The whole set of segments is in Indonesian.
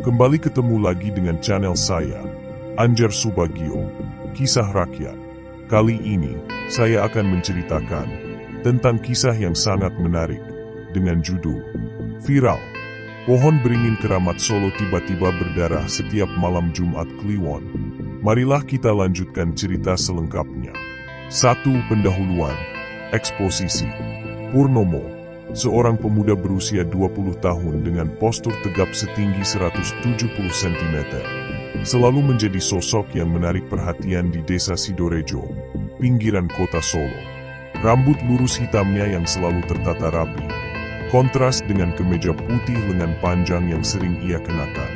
Kembali ketemu lagi dengan channel saya, Anjar Subagio, Kisah Rakyat. Kali ini, saya akan menceritakan tentang kisah yang sangat menarik dengan judul Viral. Pohon beringin keramat Solo tiba-tiba berdarah setiap malam Jumat Kliwon. Marilah kita lanjutkan cerita selengkapnya. 1. Pendahuluan. Eksposisi. Purnomo, seorang pemuda berusia 20 tahun dengan postur tegap setinggi 170 cm, selalu menjadi sosok yang menarik perhatian di desa Sidorejo, pinggiran kota Solo. Rambut lurus hitamnya yang selalu tertata rapi, kontras dengan kemeja putih lengan panjang yang sering ia kenakan,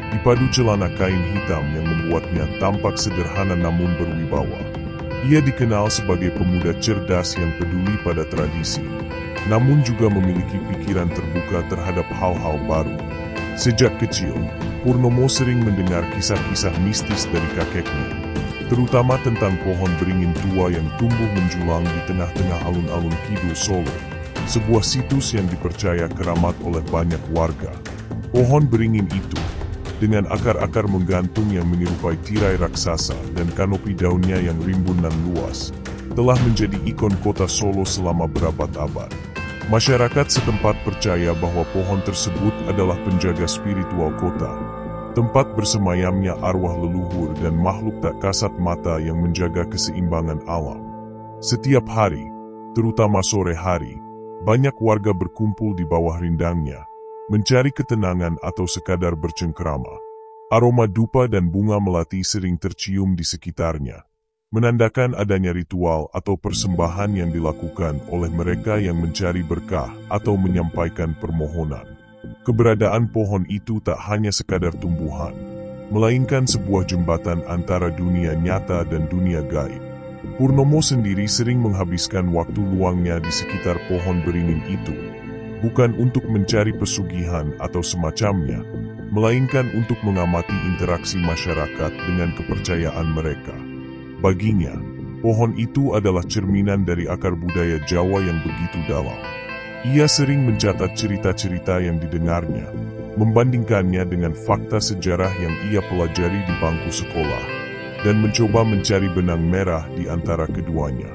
dipadu celana kain hitam yang membuatnya tampak sederhana namun berwibawa. Ia dikenal sebagai pemuda cerdas yang peduli pada tradisi, namun juga memiliki pikiran terbuka terhadap hal-hal baru. Sejak kecil, Purnomo sering mendengar kisah-kisah mistis dari kakeknya, terutama tentang pohon beringin tua yang tumbuh menjulang di tengah-tengah alun-alun Kidul Solo, sebuah situs yang dipercaya keramat oleh banyak warga. Pohon beringin itu, dengan akar-akar menggantung yang menyerupai tirai raksasa dan kanopi daunnya yang rimbun dan luas, telah menjadi ikon kota Solo selama berabad-abad. Masyarakat setempat percaya bahwa pohon tersebut adalah penjaga spiritual kota, tempat bersemayamnya arwah leluhur dan makhluk tak kasat mata yang menjaga keseimbangan alam. Setiap hari, terutama sore hari, banyak warga berkumpul di bawah rindangnya, mencari ketenangan atau sekadar bercengkrama. Aroma dupa dan bunga melati sering tercium di sekitarnya, menandakan adanya ritual atau persembahan yang dilakukan oleh mereka yang mencari berkah atau menyampaikan permohonan. Keberadaan pohon itu tak hanya sekadar tumbuhan, melainkan sebuah jembatan antara dunia nyata dan dunia gaib. Purnomo sendiri sering menghabiskan waktu luangnya di sekitar pohon beringin itu, bukan untuk mencari pesugihan atau semacamnya, melainkan untuk mengamati interaksi masyarakat dengan kepercayaan mereka. Baginya, pohon itu adalah cerminan dari akar budaya Jawa yang begitu dalam. Ia sering mencatat cerita-cerita yang didengarnya, membandingkannya dengan fakta sejarah yang ia pelajari di bangku sekolah, dan mencoba mencari benang merah di antara keduanya.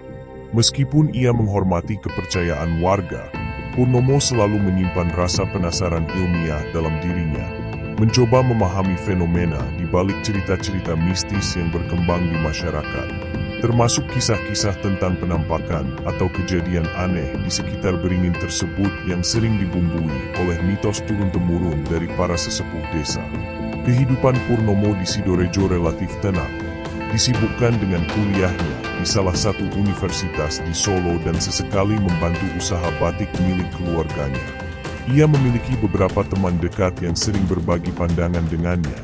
Meskipun ia menghormati kepercayaan warga, Purnomo selalu menyimpan rasa penasaran ilmiah dalam dirinya, mencoba memahami fenomena di balik cerita-cerita mistis yang berkembang di masyarakat, termasuk kisah-kisah tentang penampakan atau kejadian aneh di sekitar beringin tersebut yang sering dibumbui oleh mitos turun-temurun dari para sesepuh desa. Kehidupan Purnomo di Sidorejo relatif tenang, disibukkan dengan kuliahnya di salah satu universitas di Solo dan sesekali membantu usaha batik milik keluarganya. Ia memiliki beberapa teman dekat yang sering berbagi pandangan dengannya,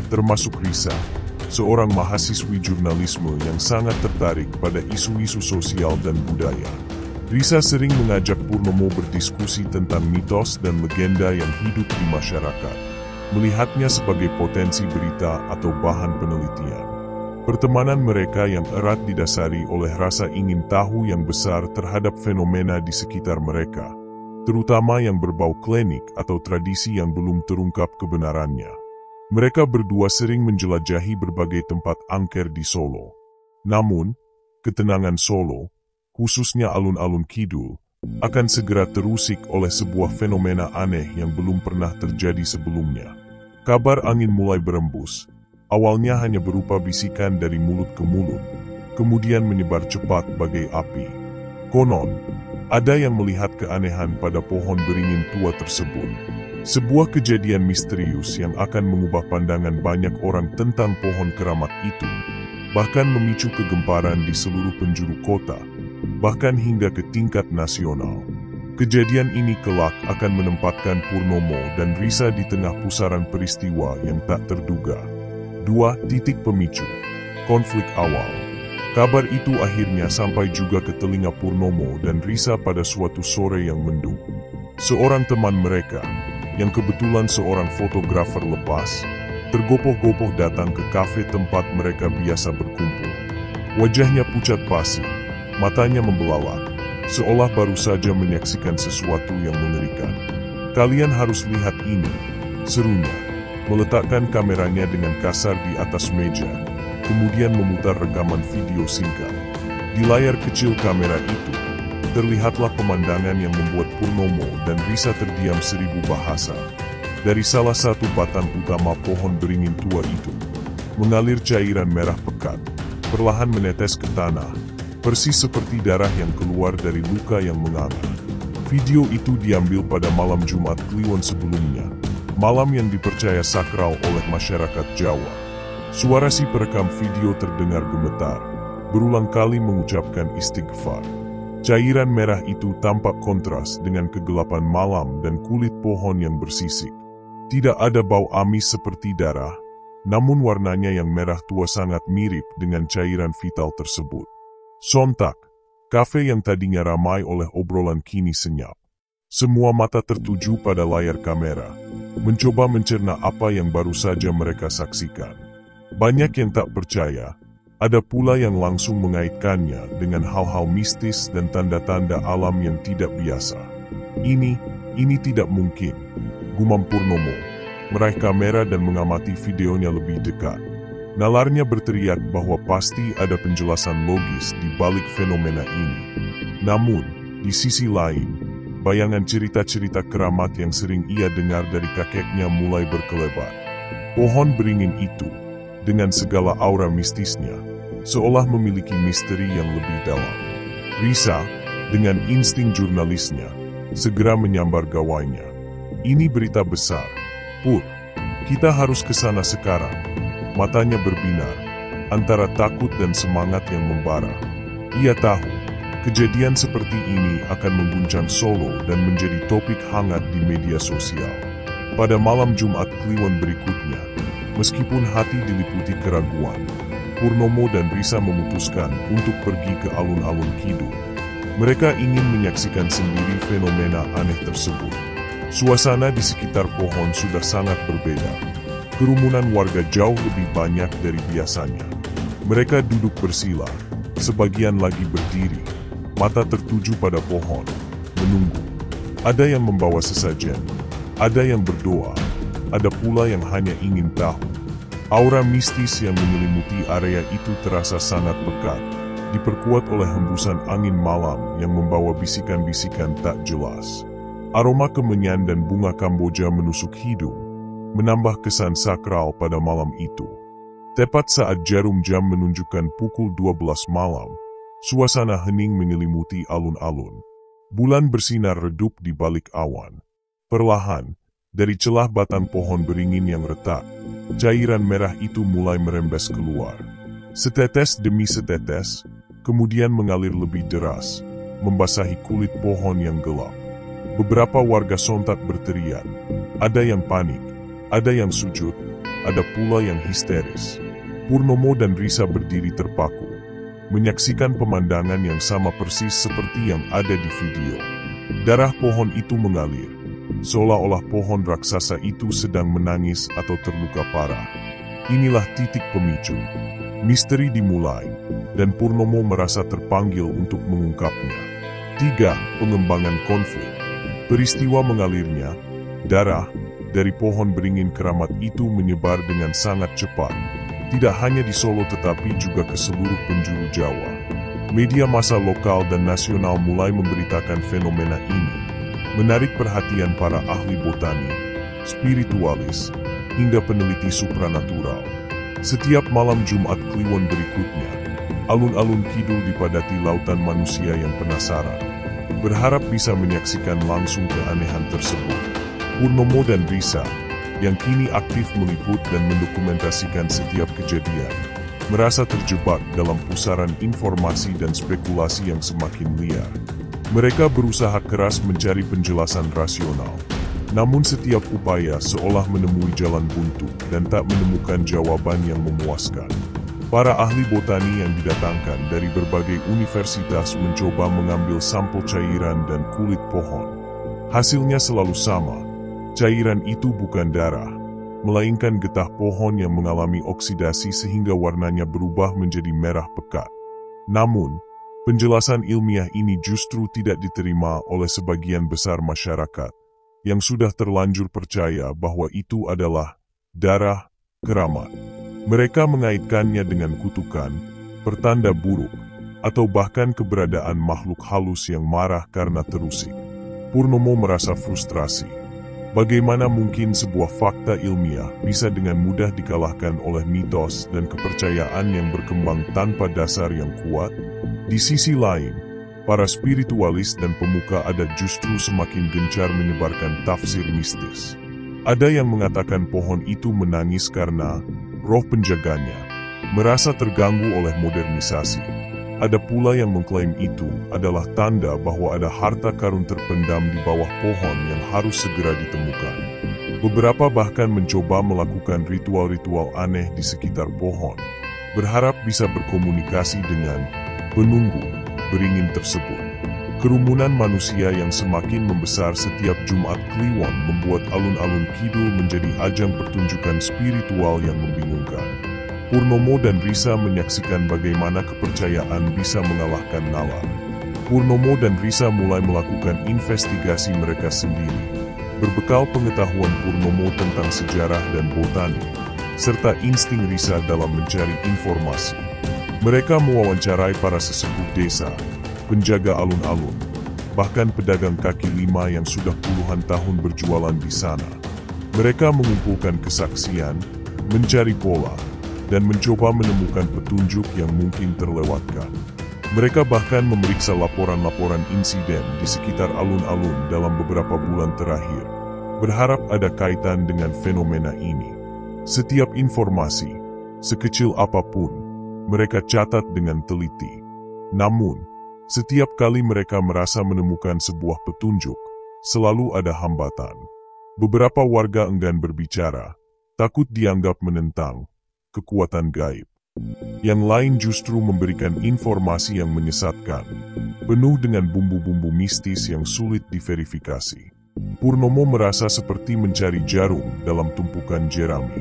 termasuk Risa, seorang mahasiswi jurnalisme yang sangat tertarik pada isu-isu sosial dan budaya. Risa sering mengajak Purnomo berdiskusi tentang mitos dan legenda yang hidup di masyarakat, melihatnya sebagai potensi berita atau bahan penelitian. Pertemanan mereka yang erat didasari oleh rasa ingin tahu yang besar terhadap fenomena di sekitar mereka, terutama yang berbau klinik atau tradisi yang belum terungkap kebenarannya. Mereka berdua sering menjelajahi berbagai tempat angker di Solo. Namun, ketenangan Solo, khususnya alun-alun Kidul, akan segera terusik oleh sebuah fenomena aneh yang belum pernah terjadi sebelumnya. Kabar angin mulai berembus. Awalnya hanya berupa bisikan dari mulut ke mulut, kemudian menyebar cepat bagai api. Konon, ada yang melihat keanehan pada pohon beringin tua tersebut. Sebuah kejadian misterius yang akan mengubah pandangan banyak orang tentang pohon keramat itu, bahkan memicu kegemparan di seluruh penjuru kota, bahkan hingga ke tingkat nasional. Kejadian ini kelak akan menempatkan Purnomo dan Risa di tengah pusaran peristiwa yang tak terduga. 2. Titik pemicu. Konflik awal. Kabar itu akhirnya sampai juga ke telinga Purnomo dan Risa pada suatu sore yang mendung. Seorang teman mereka, yang kebetulan seorang fotografer lepas, tergopoh-gopoh datang ke kafe tempat mereka biasa berkumpul. Wajahnya pucat pasi, matanya membelalak, seolah baru saja menyaksikan sesuatu yang mengerikan. "Kalian harus lihat ini," serunya. meletakkan kameranya dengan kasar di atas meja, kemudian memutar rekaman video singkat. Di layar kecil kamera itu, terlihatlah pemandangan yang membuat Purnomo dan Risa terdiam seribu bahasa. Dari salah satu batang utama pohon beringin tua itu, mengalir cairan merah pekat, perlahan menetes ke tanah, persis seperti darah yang keluar dari luka yang menganga. Video itu diambil pada malam Jumat Kliwon sebelumnya, malam yang dipercaya sakral oleh masyarakat Jawa. Suara si perekam video terdengar gemetar, berulang kali mengucapkan istighfar. Cairan merah itu tampak kontras dengan kegelapan malam dan kulit pohon yang bersisik. Tidak ada bau amis seperti darah, namun warnanya yang merah tua sangat mirip dengan cairan vital tersebut. Sontak, kafe yang tadinya ramai oleh obrolan kini senyap. Semua mata tertuju pada layar kamera, mencoba mencerna apa yang baru saja mereka saksikan. Banyak yang tak percaya, ada pula yang langsung mengaitkannya dengan hal-hal mistis dan tanda-tanda alam yang tidak biasa. Ini tidak mungkin, gumam Purnomo, meraih kamera dan mengamati videonya lebih dekat. Nalarnya berteriak bahwa pasti ada penjelasan logis di balik fenomena ini. Namun, di sisi lain, bayangan cerita-cerita keramat yang sering ia dengar dari kakeknya mulai berkelebat. Pohon beringin itu, dengan segala aura mistisnya, seolah memiliki misteri yang lebih dalam. Risa, dengan insting jurnalisnya, segera menyambar gawainya. Ini berita besar. Pur, kita harus ke sana sekarang. Matanya berbinar, antara takut dan semangat yang membara. Ia tahu, kejadian seperti ini akan mengguncang Solo dan menjadi topik hangat di media sosial. Pada malam Jumat Kliwon berikutnya, meskipun hati diliputi keraguan, Purnomo dan Risa memutuskan untuk pergi ke alun-alun Kidul. Mereka ingin menyaksikan sendiri fenomena aneh tersebut. Suasana di sekitar pohon sudah sangat berbeda. Kerumunan warga jauh lebih banyak dari biasanya. Mereka duduk bersila, sebagian lagi berdiri, mata tertuju pada pohon, menunggu. Ada yang membawa sesajen, ada yang berdoa, ada pula yang hanya ingin tahu. Aura mistis yang menyelimuti area itu terasa sangat pekat, diperkuat oleh hembusan angin malam yang membawa bisikan-bisikan tak jelas. Aroma kemenyan dan bunga Kamboja menusuk hidung, menambah kesan sakral pada malam itu. Tepat saat jarum jam menunjukkan pukul 12 malam, suasana hening menyelimuti alun-alun. Bulan bersinar redup di balik awan. Perlahan, dari celah batang pohon beringin yang retak, cairan merah itu mulai merembes keluar. Setetes demi setetes, kemudian mengalir lebih deras, membasahi kulit pohon yang gelap. Beberapa warga sontak berteriak. Ada yang panik, ada yang sujud, ada pula yang histeris. Purnomo dan Risa berdiri terpaku, menyaksikan pemandangan yang sama persis seperti yang ada di video. Darah pohon itu mengalir, seolah-olah pohon raksasa itu sedang menangis atau terluka parah. Inilah titik pemicu. Misteri dimulai, dan Purnomo merasa terpanggil untuk mengungkapnya. 3. Pengembangan konflik. Peristiwa mengalirnya, darah, dari pohon beringin keramat itu menyebar dengan sangat cepat. Tidak hanya di Solo tetapi juga ke seluruh penjuru Jawa. Media massa lokal dan nasional mulai memberitakan fenomena ini, menarik perhatian para ahli botani, spiritualis, hingga peneliti supranatural. Setiap malam Jumat Kliwon berikutnya, alun-alun Kidul dipadati lautan manusia yang penasaran, berharap bisa menyaksikan langsung keanehan tersebut. Purnomo dan Risa, yang kini aktif meliput dan mendokumentasikan setiap kejadian, merasa terjebak dalam pusaran informasi dan spekulasi yang semakin liar. Mereka berusaha keras mencari penjelasan rasional, namun setiap upaya seolah menemui jalan buntu dan tak menemukan jawaban yang memuaskan. Para ahli botani yang didatangkan dari berbagai universitas mencoba mengambil sampel cairan dan kulit pohon. Hasilnya selalu sama, cairan itu bukan darah, melainkan getah pohon yang mengalami oksidasi sehingga warnanya berubah menjadi merah pekat. Namun, penjelasan ilmiah ini justru tidak diterima oleh sebagian besar masyarakat, yang sudah terlanjur percaya bahwa itu adalah darah, keramat. Mereka mengaitkannya dengan kutukan, pertanda buruk, atau bahkan keberadaan makhluk halus yang marah karena terusik. Purnomo merasa frustrasi. Bagaimana mungkin sebuah fakta ilmiah bisa dengan mudah dikalahkan oleh mitos dan kepercayaan yang berkembang tanpa dasar yang kuat? Di sisi lain, para spiritualis dan pemuka adat justru semakin gencar menyebarkan tafsir mistis. Ada yang mengatakan pohon itu menangis karena roh penjaganya merasa terganggu oleh modernisasi. Ada pula yang mengklaim itu adalah tanda bahwa ada harta karun terpendam di bawah pohon yang harus segera ditemukan. Beberapa bahkan mencoba melakukan ritual-ritual aneh di sekitar pohon, berharap bisa berkomunikasi dengan penunggu beringin tersebut. Kerumunan manusia yang semakin membesar setiap Jumat Kliwon membuat alun-alun kidul menjadi ajang pertunjukan spiritual yang membingungkan. Purnomo dan Risa menyaksikan bagaimana kepercayaan bisa mengalahkan nalar. Purnomo dan Risa mulai melakukan investigasi mereka sendiri. Berbekal pengetahuan Purnomo tentang sejarah dan botani, serta insting Risa dalam mencari informasi. Mereka mewawancarai para sesepuh desa, penjaga alun-alun, bahkan pedagang kaki lima yang sudah puluhan tahun berjualan di sana. Mereka mengumpulkan kesaksian, mencari pola, dan mencoba menemukan petunjuk yang mungkin terlewatkan. Mereka bahkan memeriksa laporan-laporan insiden di sekitar alun-alun dalam beberapa bulan terakhir, berharap ada kaitan dengan fenomena ini. Setiap informasi, sekecil apapun, mereka catat dengan teliti. Namun, setiap kali mereka merasa menemukan sebuah petunjuk, selalu ada hambatan. Beberapa warga enggan berbicara, takut dianggap menentang kekuatan gaib. Yang lain justru memberikan informasi yang menyesatkan, penuh dengan bumbu-bumbu mistis yang sulit diverifikasi. Purnomo merasa seperti mencari jarum dalam tumpukan jerami.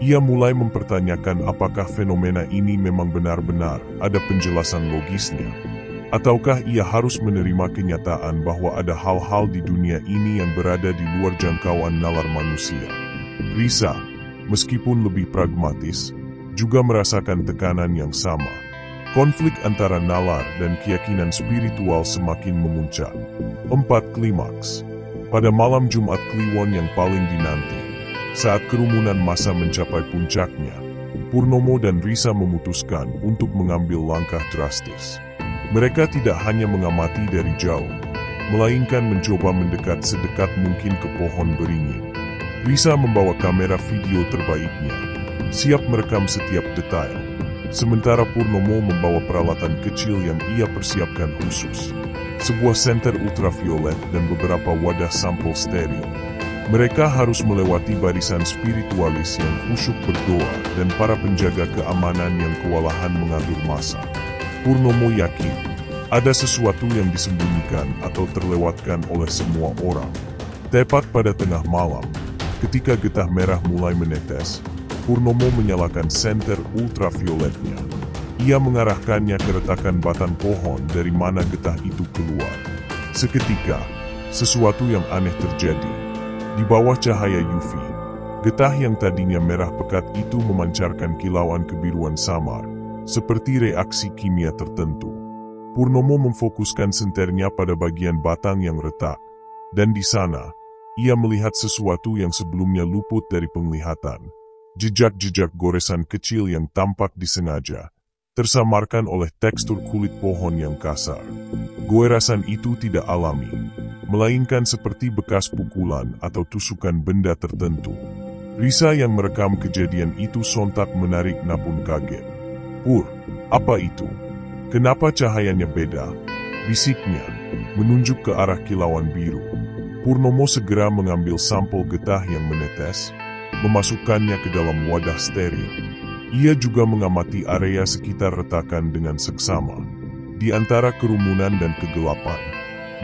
Ia mulai mempertanyakan apakah fenomena ini memang benar-benar ada penjelasan logisnya, ataukah ia harus menerima kenyataan bahwa ada hal-hal di dunia ini yang berada di luar jangkauan nalar manusia. Risa, meskipun lebih pragmatis, juga merasakan tekanan yang sama. Konflik antara nalar dan keyakinan spiritual semakin memuncak. 4. Klimaks. Pada malam Jumat Kliwon yang paling dinanti, saat kerumunan massa mencapai puncaknya, Purnomo dan Risa memutuskan untuk mengambil langkah drastis. Mereka tidak hanya mengamati dari jauh, melainkan mencoba mendekat sedekat mungkin ke pohon beringin. Risa membawa kamera video terbaiknya, siap merekam setiap detail. Sementara Purnomo membawa peralatan kecil yang ia persiapkan khusus. Sebuah senter ultraviolet dan beberapa wadah sampel steril. Mereka harus melewati barisan spiritualis yang khusyuk berdoa dan para penjaga keamanan yang kewalahan mengatur massa. Purnomo yakin, ada sesuatu yang disembunyikan atau terlewatkan oleh semua orang. Tepat pada tengah malam, ketika getah merah mulai menetes, Purnomo menyalakan senter ultravioletnya. Ia mengarahkannya ke retakan batang pohon dari mana getah itu keluar. Seketika, sesuatu yang aneh terjadi. Di bawah cahaya UV, getah yang tadinya merah pekat itu memancarkan kilauan kebiruan samar, seperti reaksi kimia tertentu. Purnomo memfokuskan senternya pada bagian batang yang retak, dan di sana, ia melihat sesuatu yang sebelumnya luput dari penglihatan. Jejak-jejak goresan kecil yang tampak disengaja, tersamarkan oleh tekstur kulit pohon yang kasar. Goresan itu tidak alami, melainkan seperti bekas pukulan atau tusukan benda tertentu. Risa yang merekam kejadian itu sontak menarik napun kaget. "Pur, apa itu? Kenapa cahayanya beda?" bisiknya, menunjuk ke arah kilauan biru. Purnomo segera mengambil sampel getah yang menetes, memasukkannya ke dalam wadah steril. Ia juga mengamati area sekitar retakan dengan seksama. Di antara kerumunan dan kegelapan,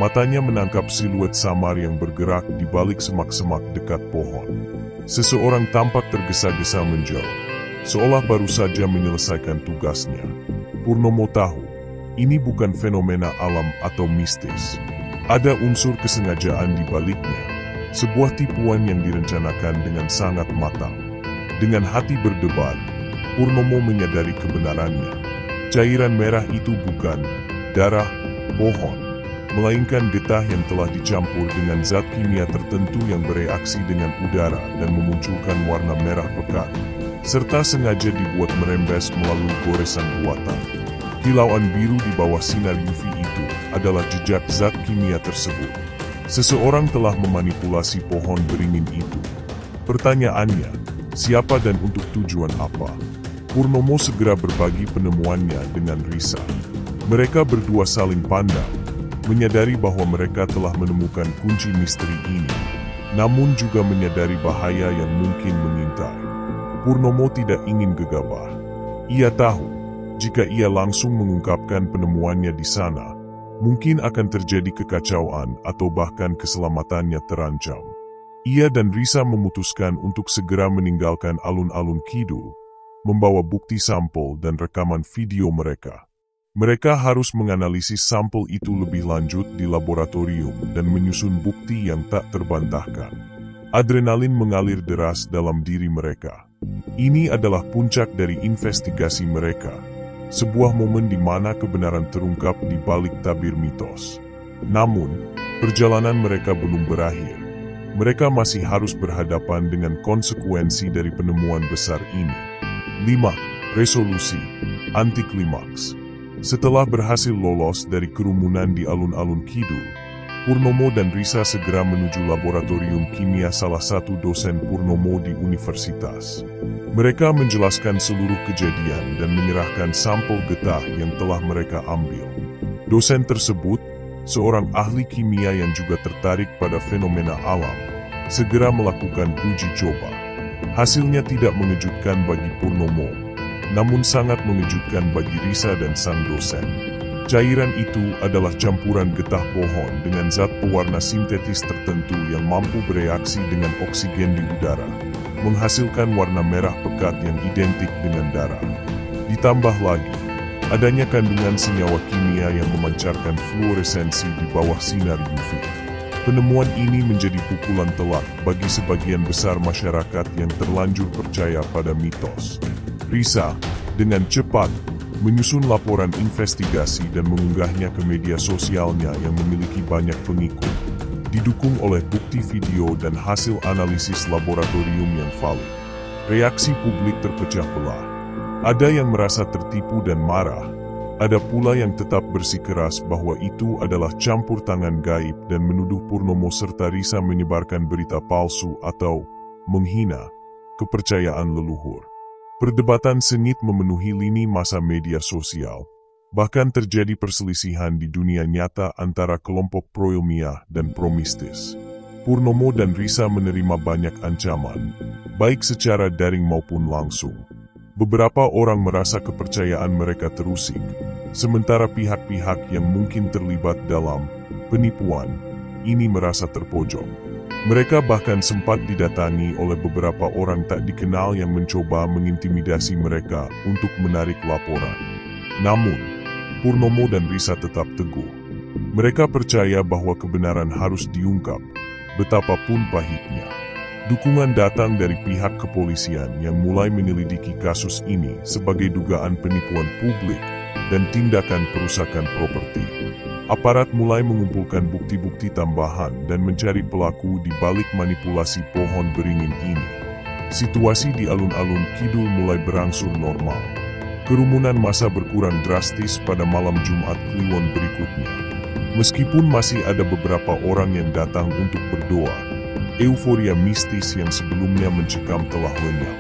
matanya menangkap siluet samar yang bergerak di balik semak-semak dekat pohon. Seseorang tampak tergesa-gesa menjauh, seolah baru saja menyelesaikan tugasnya. Purnomo tahu, ini bukan fenomena alam atau mistis. Ada unsur kesengajaan di baliknya. Sebuah tipuan yang direncanakan dengan sangat matang. Dengan hati berdebar, Purnomo menyadari kebenarannya. Cairan merah itu bukan darah pohon, melainkan getah yang telah dicampur dengan zat kimia tertentu yang bereaksi dengan udara dan memunculkan warna merah pekat, serta sengaja dibuat merembes melalui goresan buatan. Kilauan biru di bawah sinar UV itu adalah jejak zat kimia tersebut. Seseorang telah memanipulasi pohon beringin itu. Pertanyaannya, siapa dan untuk tujuan apa? Purnomo segera berbagi penemuannya dengan Risa. Mereka berdua saling pandang, menyadari bahwa mereka telah menemukan kunci misteri ini, namun juga menyadari bahaya yang mungkin mengintai. Purnomo tidak ingin gegabah. Ia tahu, jika ia langsung mengungkapkan penemuannya di sana, mungkin akan terjadi kekacauan atau bahkan keselamatannya terancam. Ia dan Risa memutuskan untuk segera meninggalkan alun-alun kidul, membawa bukti sampel dan rekaman video mereka. Mereka harus menganalisis sampel itu lebih lanjut di laboratorium dan menyusun bukti yang tak terbantahkan. Adrenalin mengalir deras dalam diri mereka. Ini adalah puncak dari investigasi mereka. Sebuah momen di mana kebenaran terungkap di balik tabir mitos. Namun, perjalanan mereka belum berakhir. Mereka masih harus berhadapan dengan konsekuensi dari penemuan besar ini. 5. Resolusi antiklimaks. Setelah berhasil lolos dari kerumunan di alun-alun kidul, Purnomo dan Risa segera menuju laboratorium kimia salah satu dosen Purnomo di universitas. Mereka menjelaskan seluruh kejadian dan menyerahkan sampel getah yang telah mereka ambil. Dosen tersebut, seorang ahli kimia yang juga tertarik pada fenomena alam, segera melakukan uji coba. Hasilnya tidak mengejutkan bagi Purnomo, namun sangat mengejutkan bagi Risa dan sang dosen. Cairan itu adalah campuran getah pohon dengan zat pewarna sintetis tertentu yang mampu bereaksi dengan oksigen di udara, menghasilkan warna merah pekat yang identik dengan darah. Ditambah lagi, adanya kandungan senyawa kimia yang memancarkan fluoresensi di bawah sinar UV. Penemuan ini menjadi pukulan telak bagi sebagian besar masyarakat yang terlanjur percaya pada mitos. Risa, dengan cepat, menyusun laporan investigasi dan mengunggahnya ke media sosialnya yang memiliki banyak pengikut, didukung oleh bukti video dan hasil analisis laboratorium yang valid. Reaksi publik terpecah belah. Ada yang merasa tertipu dan marah, ada pula yang tetap bersikeras bahwa itu adalah campur tangan gaib dan menuduh Purnomo serta Risa menyebarkan berita palsu atau menghina kepercayaan leluhur. Perdebatan sengit memenuhi lini masa media sosial. Bahkan terjadi perselisihan di dunia nyata antara kelompok pro-ilmiah dan pro-mistis. Purnomo dan Risa menerima banyak ancaman, baik secara daring maupun langsung. Beberapa orang merasa kepercayaan mereka terusik, sementara pihak-pihak yang mungkin terlibat dalam penipuan ini merasa terpojok. Mereka bahkan sempat didatangi oleh beberapa orang tak dikenal yang mencoba mengintimidasi mereka untuk menarik laporan. Namun, Purnomo dan Risa tetap teguh. Mereka percaya bahwa kebenaran harus diungkap, betapapun pahitnya. Dukungan datang dari pihak kepolisian yang mulai menyelidiki kasus ini sebagai dugaan penipuan publik dan tindakan perusakan properti. Aparat mulai mengumpulkan bukti-bukti tambahan dan mencari pelaku di balik manipulasi pohon beringin ini. Situasi di alun-alun kidul mulai berangsur normal. Kerumunan massa berkurang drastis pada malam Jumat Kliwon berikutnya. Meskipun masih ada beberapa orang yang datang untuk berdoa, euforia mistis yang sebelumnya mencekam telah lenyap.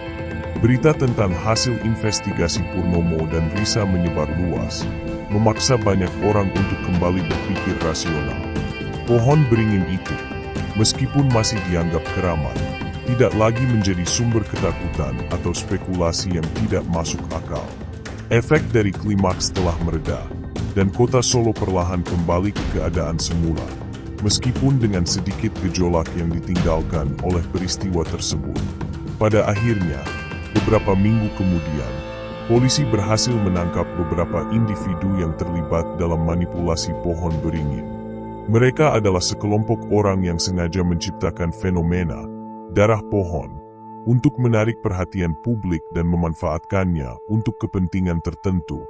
Berita tentang hasil investigasi Purnomo dan Risa menyebar luas, memaksa banyak orang untuk kembali berpikir rasional. Pohon beringin itu, meskipun masih dianggap keramat, tidak lagi menjadi sumber ketakutan atau spekulasi yang tidak masuk akal. Efek dari klimaks telah mereda, dan kota Solo perlahan kembali ke keadaan semula, meskipun dengan sedikit gejolak yang ditinggalkan oleh peristiwa tersebut. Pada akhirnya, beberapa minggu kemudian, polisi berhasil menangkap beberapa individu yang terlibat dalam manipulasi pohon beringin. Mereka adalah sekelompok orang yang sengaja menciptakan fenomena darah pohon, untuk menarik perhatian publik dan memanfaatkannya untuk kepentingan tertentu,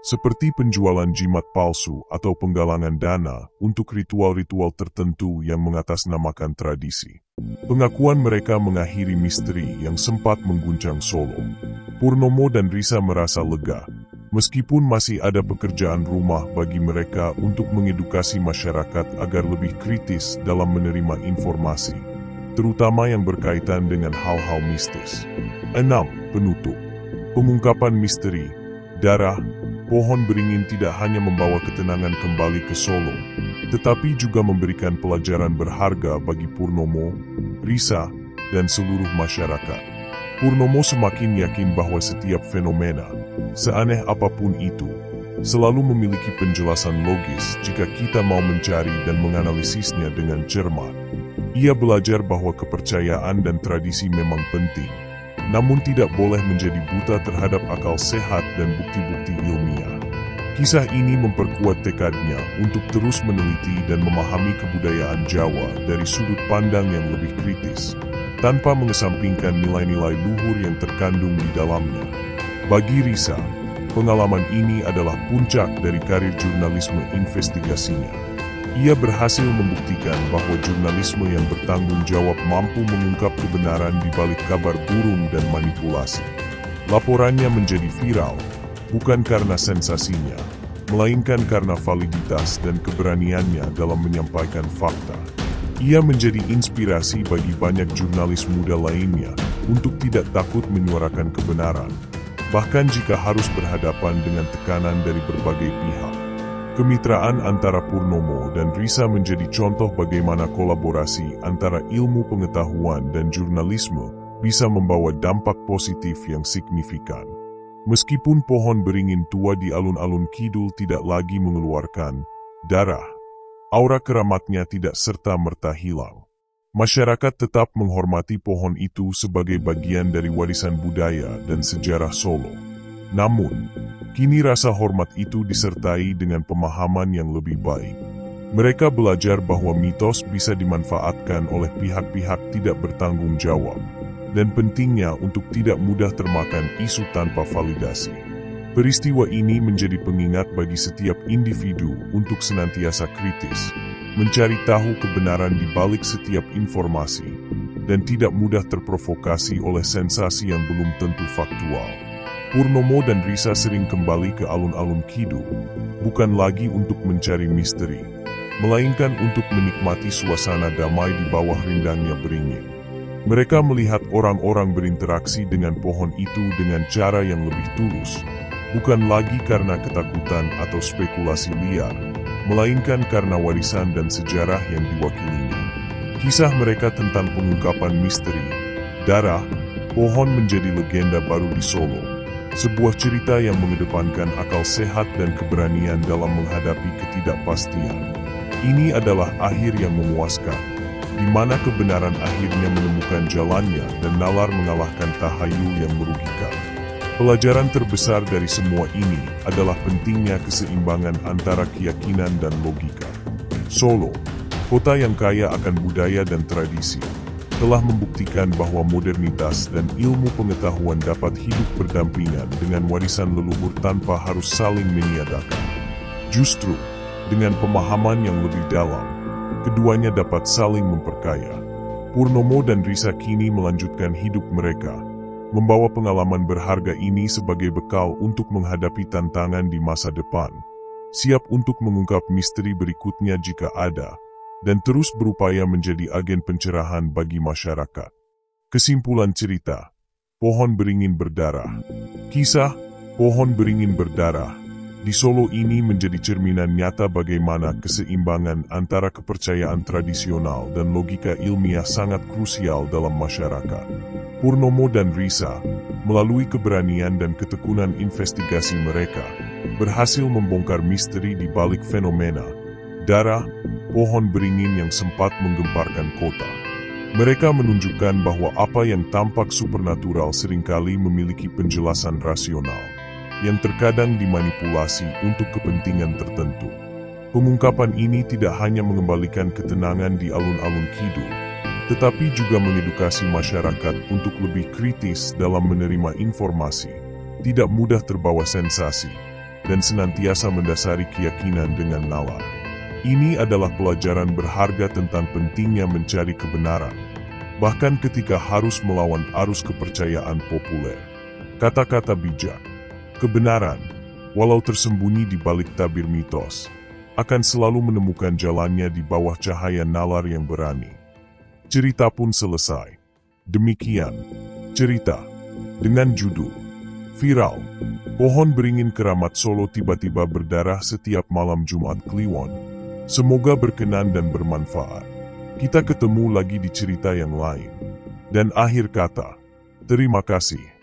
seperti penjualan jimat palsu atau penggalangan dana untuk ritual-ritual tertentu yang mengatasnamakan tradisi. Pengakuan mereka mengakhiri misteri yang sempat mengguncang Solo. Purnomo dan Risa merasa lega, meskipun masih ada pekerjaan rumah bagi mereka untuk mengedukasi masyarakat agar lebih kritis dalam menerima informasi, terutama yang berkaitan dengan hal-hal mistis. 6. Penutup. Pengungkapan misteri darah pohon beringin tidak hanya membawa ketenangan kembali ke Solo, tetapi juga memberikan pelajaran berharga bagi Purnomo, Risa, dan seluruh masyarakat. Purnomo semakin yakin bahwa setiap fenomena, seaneh apapun itu, selalu memiliki penjelasan logis jika kita mau mencari dan menganalisisnya dengan cermat. Ia belajar bahwa kepercayaan dan tradisi memang penting, namun tidak boleh menjadi buta terhadap akal sehat dan bukti-bukti ilmiah. Kisah ini memperkuat tekadnya untuk terus meneliti dan memahami kebudayaan Jawa dari sudut pandang yang lebih kritis, tanpa mengesampingkan nilai-nilai luhur yang terkandung di dalamnya. Bagi Risa, pengalaman ini adalah puncak dari karir jurnalisme investigasinya. Ia berhasil membuktikan bahwa jurnalisme yang bertanggung jawab mampu mengungkap kebenaran di balik kabar burung dan manipulasi. Laporannya menjadi viral, bukan karena sensasinya, melainkan karena validitas dan keberaniannya dalam menyampaikan fakta. Ia menjadi inspirasi bagi banyak jurnalis muda lainnya untuk tidak takut menyuarakan kebenaran, bahkan jika harus berhadapan dengan tekanan dari berbagai pihak. Kemitraan antara Purnomo dan Risa menjadi contoh bagaimana kolaborasi antara ilmu pengetahuan dan jurnalisme bisa membawa dampak positif yang signifikan. Meskipun pohon beringin tua di alun-alun kidul tidak lagi mengeluarkan darah, aura keramatnya tidak serta-merta hilang. Masyarakat tetap menghormati pohon itu sebagai bagian dari warisan budaya dan sejarah Solo. Namun, kini rasa hormat itu disertai dengan pemahaman yang lebih baik. Mereka belajar bahwa mitos bisa dimanfaatkan oleh pihak-pihak tidak bertanggung jawab, dan pentingnya untuk tidak mudah termakan isu tanpa validasi. Peristiwa ini menjadi pengingat bagi setiap individu untuk senantiasa kritis, mencari tahu kebenaran di balik setiap informasi, dan tidak mudah terprovokasi oleh sensasi yang belum tentu faktual. Purnomo dan Risa sering kembali ke alun-alun kidul, bukan lagi untuk mencari misteri, melainkan untuk menikmati suasana damai di bawah rindangnya beringin. Mereka melihat orang-orang berinteraksi dengan pohon itu dengan cara yang lebih tulus, bukan lagi karena ketakutan atau spekulasi liar, melainkan karena warisan dan sejarah yang diwakilinya. Kisah mereka tentang pengungkapan misteri darah pohon menjadi legenda baru di Solo, sebuah cerita yang mengedepankan akal sehat dan keberanian dalam menghadapi ketidakpastian. Ini adalah akhir yang memuaskan, di mana kebenaran akhirnya menemukan jalannya dan nalar mengalahkan tahayul yang merugikan. Pelajaran terbesar dari semua ini adalah pentingnya keseimbangan antara keyakinan dan logika. Solo, kota yang kaya akan budaya dan tradisi, telah membuktikan bahwa modernitas dan ilmu pengetahuan dapat hidup berdampingan dengan warisan leluhur tanpa harus saling meniadakan. Justru, dengan pemahaman yang lebih dalam, keduanya dapat saling memperkaya. Purnomo dan Risa kini melanjutkan hidup mereka, membawa pengalaman berharga ini sebagai bekal untuk menghadapi tantangan di masa depan, siap untuk mengungkap misteri berikutnya jika ada, dan terus berupaya menjadi agen pencerahan bagi masyarakat. Kesimpulan cerita, pohon beringin berdarah. Kisah pohon beringin berdarah di Solo ini menjadi cerminan nyata bagaimana keseimbangan antara kepercayaan tradisional dan logika ilmiah sangat krusial dalam masyarakat. Purnomo dan Risa, melalui keberanian dan ketekunan investigasi mereka, berhasil membongkar misteri di balik fenomena darah pohon beringin yang sempat menggemparkan kota. Mereka menunjukkan bahwa apa yang tampak supernatural seringkali memiliki penjelasan rasional, yang terkadang dimanipulasi untuk kepentingan tertentu. Pengungkapan ini tidak hanya mengembalikan ketenangan di alun-alun kidul, tetapi juga mengedukasi masyarakat untuk lebih kritis dalam menerima informasi, tidak mudah terbawa sensasi, dan senantiasa mendasari keyakinan dengan nalar. Ini adalah pelajaran berharga tentang pentingnya mencari kebenaran, bahkan ketika harus melawan arus kepercayaan populer. Kata-kata bijak, kebenaran, walau tersembunyi di balik tabir mitos, akan selalu menemukan jalannya di bawah cahaya nalar yang berani. Cerita pun selesai. Demikian cerita dengan judul Viral, Pohon Beringin Keramat Solo Tiba-Tiba Berdarah Setiap Malam Jumat Kliwon. Semoga berkenan dan bermanfaat. Kita ketemu lagi di cerita yang lain. Dan akhir kata, terima kasih.